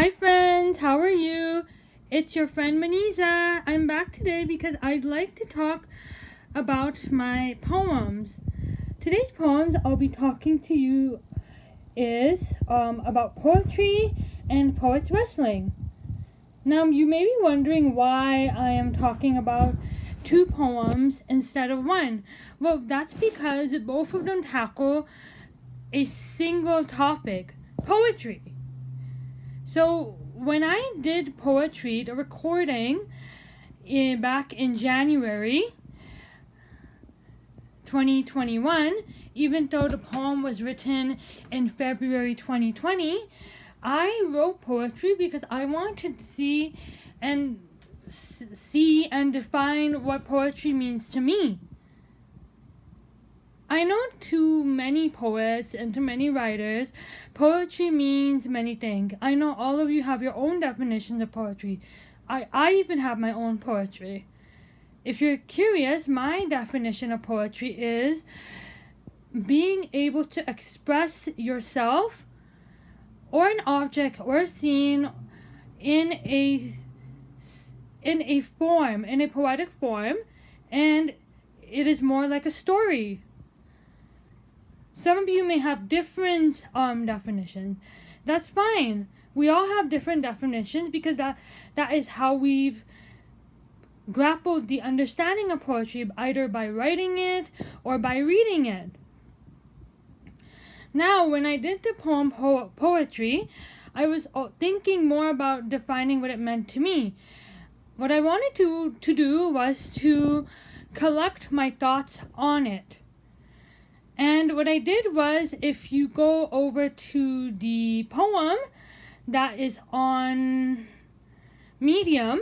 Hi friends, how are you? It's your friend Manisa. I'm back today because I'd like to talk about my poems. Today's poems I'll be talking to you is about poetry and poets wrestling. Now you may be wondering why I am talking about two poems instead of one. Well, that's because both of them tackle a single topic, poetry. So when I did poetry, the recording back in January 2021, even though the poem was written in February 2020, I wrote poetry because I wanted to see and define what poetry means to me. I know to many poets and to many writers, poetry means many things. I know all of you have your own definitions of poetry. I even have my own poetry. If you're curious, my definition of poetry is being able to express yourself or an object or a scene in a poetic form, and it is more like a story. Some of you may have different definitions. That's fine. We all have different definitions because that is how we've grappled the understanding of poetry, either by writing it or by reading it. Now, when I did the poem poetry, I was thinking more about defining what it meant to me. What I wanted to do was to collect my thoughts on it. And what I did was, if you go over to the poem that is on Medium,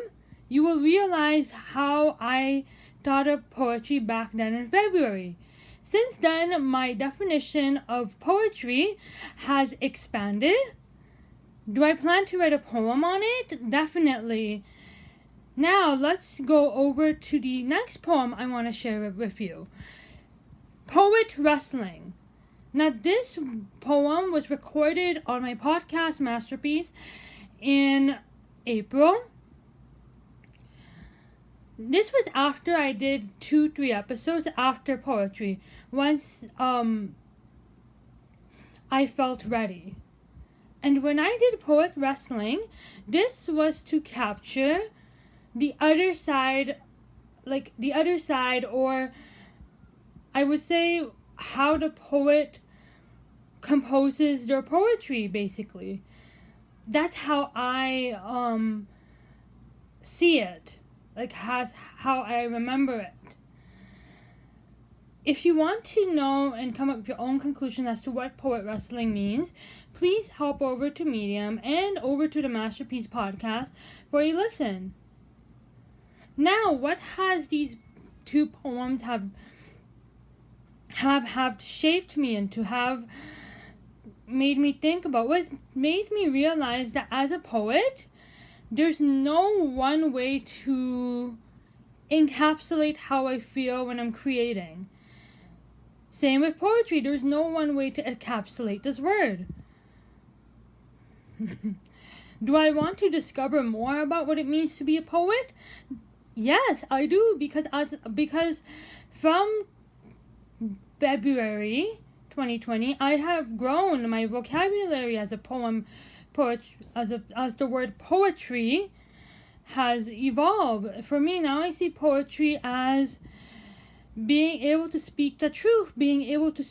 you will realize how I thought of poetry back then in February. Since then, my definition of poetry has expanded. Do I plan to write a poem on it? Definitely. Now, let's go over to the next poem I want to share with you. Poet Wrestling. Now, this poem was recorded on my podcast Masterpiece in April. This was after I did 2-3 episodes after poetry. Once I felt ready. And when I did Poet Wrestling, this was to capture the other side, or I would say how the poet composes their poetry, basically. That's how I see it, how I remember it. If you want to know and come up with your own conclusion as to what poet wrestling means, please hop over to Medium and over to the Masterpiece podcast for a listen. Now, what has these two poems have shaped me and to have made me think about was made me realize that as a poet, there's no one way to encapsulate how I feel when I'm creating. Same with poetry, there's no one way to encapsulate this word. Do I want to discover more about what it means to be a poet? Yes, I do, because from February 2020, I have grown my vocabulary as the word poetry has evolved. For me now, I see poetry as being able to speak the truth, being able to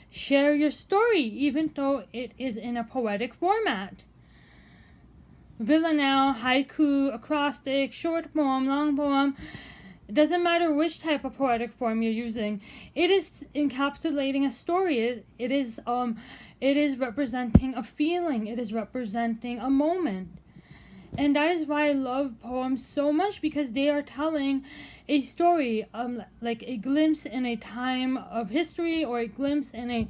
share your story, even though it is in a poetic format. Villanelle, haiku, acrostic, short poem, long poem. It doesn't matter which type of poetic form you're using. It is encapsulating a story. It is representing a feeling. It is representing a moment. And that is why I love poems so much, because they are telling a story, like a glimpse in a time of history or a glimpse in a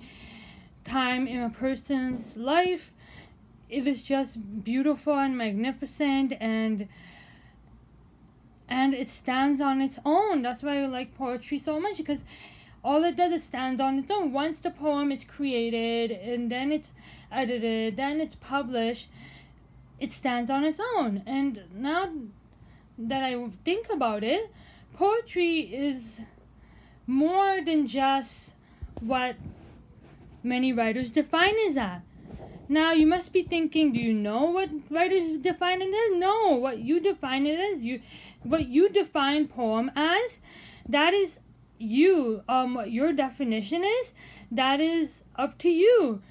time in a person's life. It is just beautiful and magnificent, and it stands on its own. That's why I like poetry so much, because all it does is stands on its own. Once the poem is created and then it's edited, then it's published, it stands on its own. And now that I think about it, poetry is more than just what many writers define as that. Now you must be thinking, do you know what writers define it as? No, what you define it as, what you define poem as, that is you. What your definition is, that is up to you.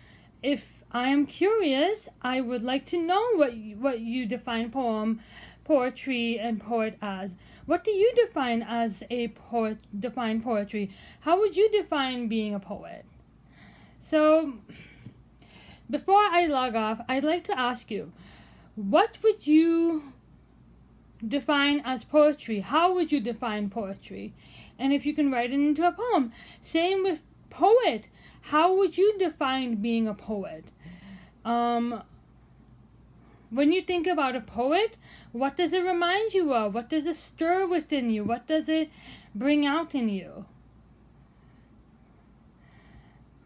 If I am curious, I would like to know what you define poetry and poet as. What do you define as a poet? Define poetry. How would you define being a poet? So, before I log off, I'd like to ask you, what would you define as poetry? How would you define poetry? And if you can write it into a poem. Same with poet. How would you define being a poet? When you think about a poet, what does it remind you of? What does it stir within you? What does it bring out in you?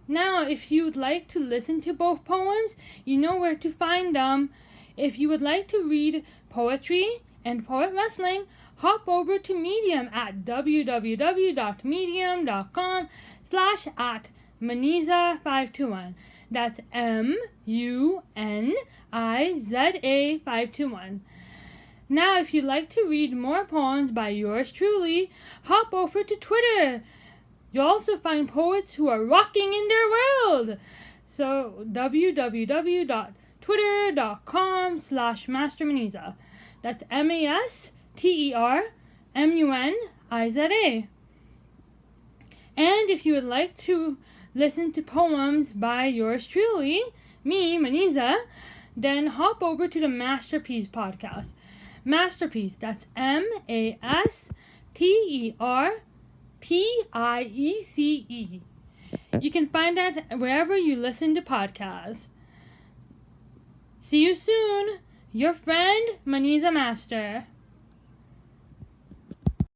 Now, if you'd like to listen to both poems, you know where to find them. If you would like to read poetry and poet wrestling, hop over to Medium at www.medium.com/@Maniza521. That's MUNIZA521. Now, if you'd like to read more poems by yours truly, hop over to Twitter. You'll also find poets who are rocking in their world. So, www.twitter.com/MasterManiza. That's MASTERMUNIZA. And if you would like to listen to poems by yours truly, me, Maniza, then hop over to the Masterpiece podcast. Masterpiece, that's MASTERPIECE. You can find that wherever you listen to podcasts. See you soon. Your friend, Maniza Master.